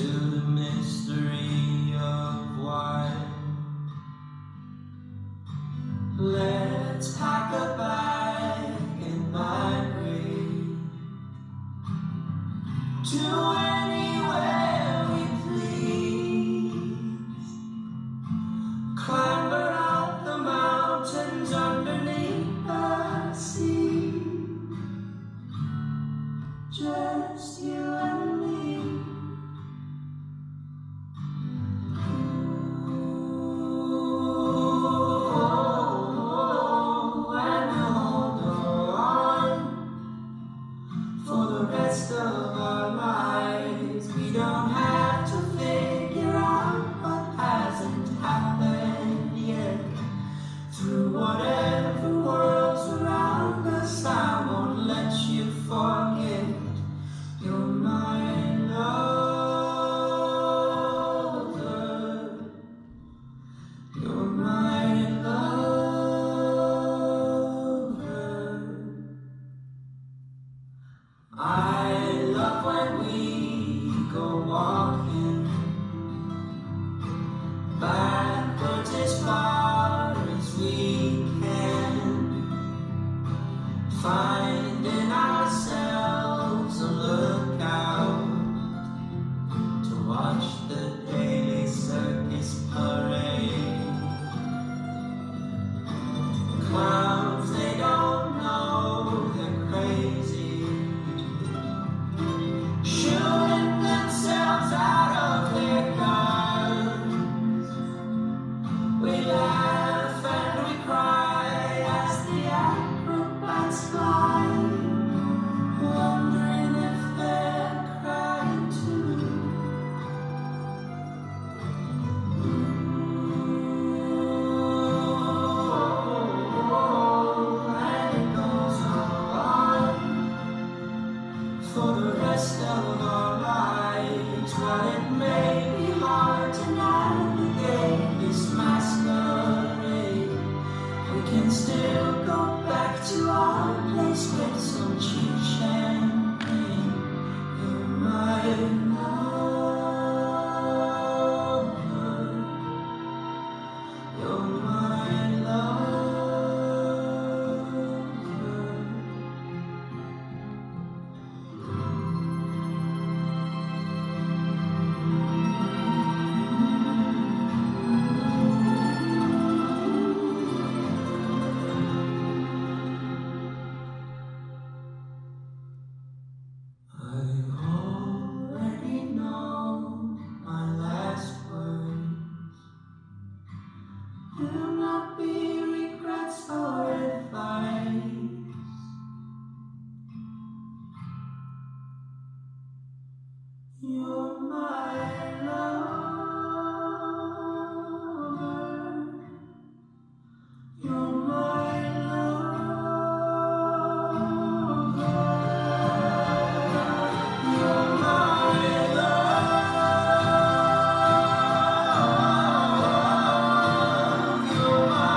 the mystery of why. Let's pack a bag and migrate to anywhere we please. Climb up the mountains underneath the sea. Just you and me. Rest of our lives, we don't have to figure out what hasn't happened yet. Through whatever world's around us, I won't let you forget. You're my lover. You're my lover. I love when we go walking backwards as far as we can, finding ourselves a lookout to watch the daily circus parade. Clowns, they don't know they're crazy, shooting themselves out of their guns. We laugh and we cry as the acrobats fly, wondering if they're crying too. And it goes on for the rest of our lives. While it may be hard to navigate this masquerade, we can still go back to our place with some cheap champagne. You're my lover. You're my lover. I already know my last words. Will not be regrets or advice. You're my lover. You're my lover. You're my love. You're my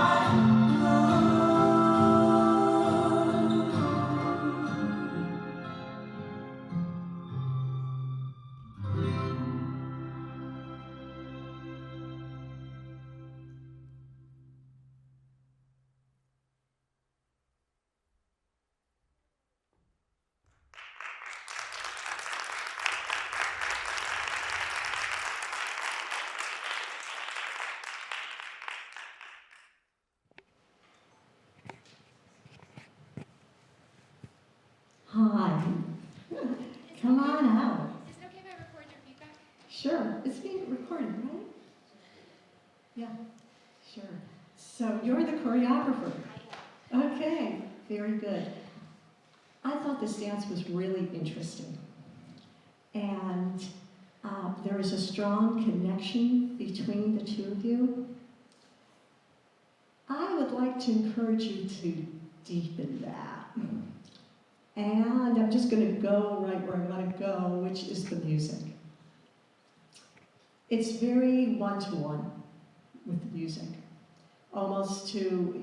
Hi. Come on out. Is it okay if I record your feedback? Sure. It's being recorded, right? Yeah, sure. So you're the choreographer. Okay, very good. I thought this dance was really interesting. And there is a strong connection between the two of you. I would like to encourage you to deepen that. And I'm just going to go right where I want to go, which is the music. It's very one-to-one with the music. Almost to,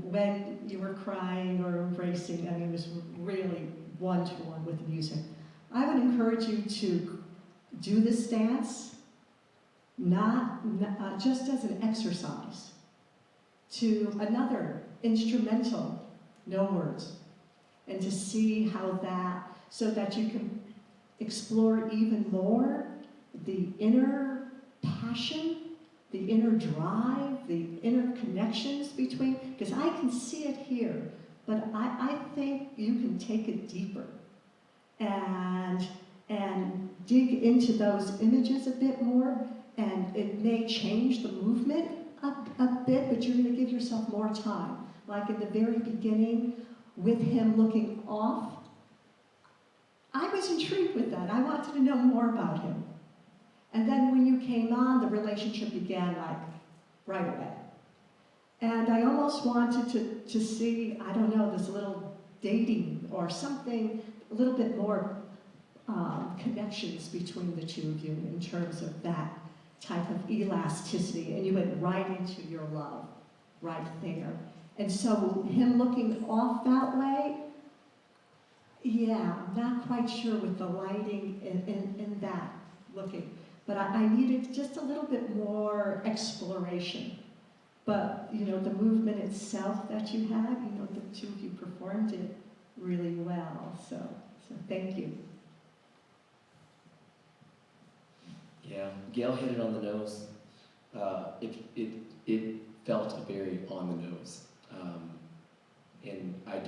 when you were crying or embracing, and it was really one-to-one with the music. I would encourage you to do this dance not just as an exercise to another instrumental, no words, and to see how that, so that you can explore even more the inner passion, the inner drive, the inner connections between, because I can see it here, but I think you can take it deeper and dig into those images a bit more, and it may change the movement a bit, but you're going to give yourself more time. Like at the very beginning, with him looking off, I was intrigued with that. I wanted to know more about him. And then when you came on, the relationship began like right away. And I almost wanted to see, I don't know, this little dating or something, a little bit more connections between the two of you in terms of that type of elasticity. And you went right into your love, right there. And so him looking off that way, yeah, I'm not quite sure with the lighting in that looking. But I needed just a little bit more exploration. But, you know, the movement itself that you had, you know, the two of you performed it really well. So thank you. Yeah, Gail hit it on the nose. It felt very on the nose. And I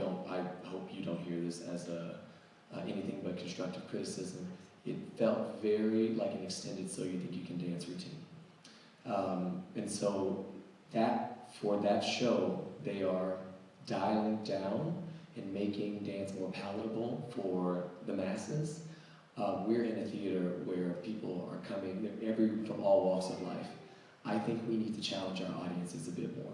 hope you don't hear this as anything but constructive criticism. It felt very like an extended So You Think You Can Dance routine. And so for that show, they are dialing down and making dance more palatable for the masses. We're in a theater where people are coming from all walks of life. I think we need to challenge our audiences a bit more.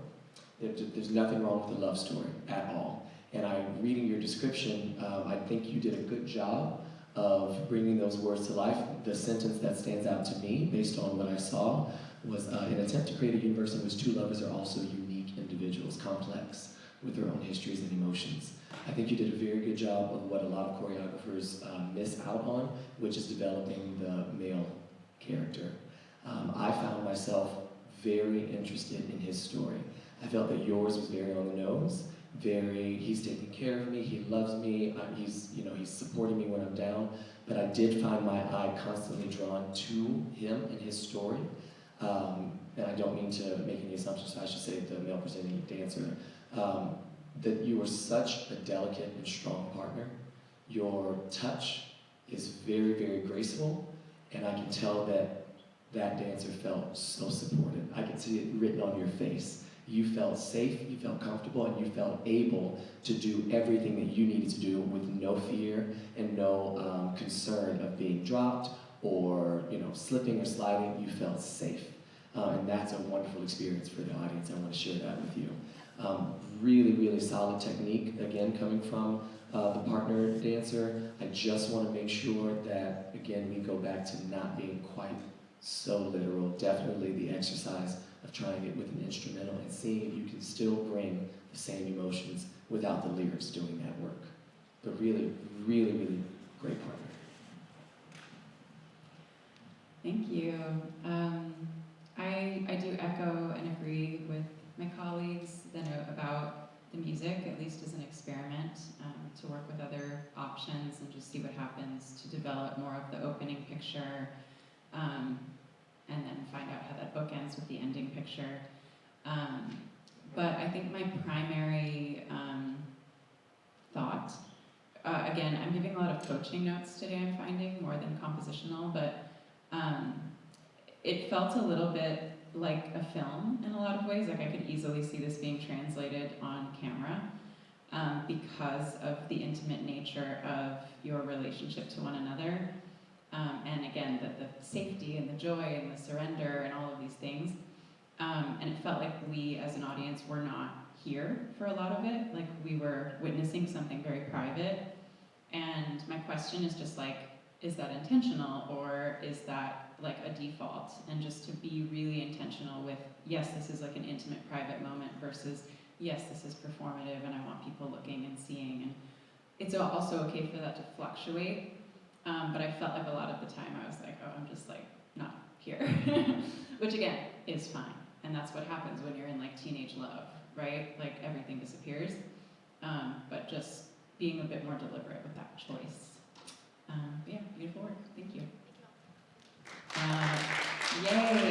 There's nothing wrong with a love story at all. And reading your description, I think you did a good job of bringing those words to life. The sentence that stands out to me, based on what I saw, was an attempt to create a universe in which two lovers are also unique individuals, complex, with their own histories and emotions. I think you did a very good job of what a lot of choreographers miss out on, which is developing the male character. I found myself very interested in his story. I felt that yours was very on the nose, he's taking care of me, he loves me, he's supporting me when I'm down, but I did find my eye constantly drawn to him and his story. And I don't mean to make any assumptions, so I should say the male presenting dancer, that you were such a delicate and strong partner. Your touch is very, very graceful, and I can tell that dancer felt so supported. I can see it written on your face. You felt safe, you felt comfortable, and you felt able to do everything that you needed to do with no fear and no concern of being dropped or slipping or sliding. You felt safe. And that's a wonderful experience for the audience. I want to share that with you. Really, really solid technique, again, coming from the partner dancer. I just want to make sure that, again, we go back to not being quite so literal. Definitely the exercise of trying it with an instrumental and seeing if you can still bring the same emotions without the lyrics doing that work. But really, really, really great partner. Thank you. I do echo and agree with my colleagues about the music, at least as an experiment, to work with other options and just see what happens to develop more of the opening picture, and then find out how that bookends with the ending picture. But I think my primary thought, again, I'm giving a lot of coaching notes today, I'm finding, more than compositional, but it felt a little bit like a film in a lot of ways. Like I could easily see this being translated on camera because of the intimate nature of your relationship to one another. And again, the safety and the joy and the surrender and all of these things. And it felt like we as an audience were not here for a lot of it. Like we were witnessing something very private. And my question is just like, is that intentional or is that like a default? And just to be really intentional with, yes, this is like an intimate private moment versus, yes, this is performative and I want people looking and seeing. And it's also okay for that to fluctuate. But I felt like a lot of the time I was like, oh, I'm just like not here, which again is fine. And that's what happens when you're in like teenage love, right? Like everything disappears. But just being a bit more deliberate with that choice. But yeah, beautiful work. Thank you. Yay.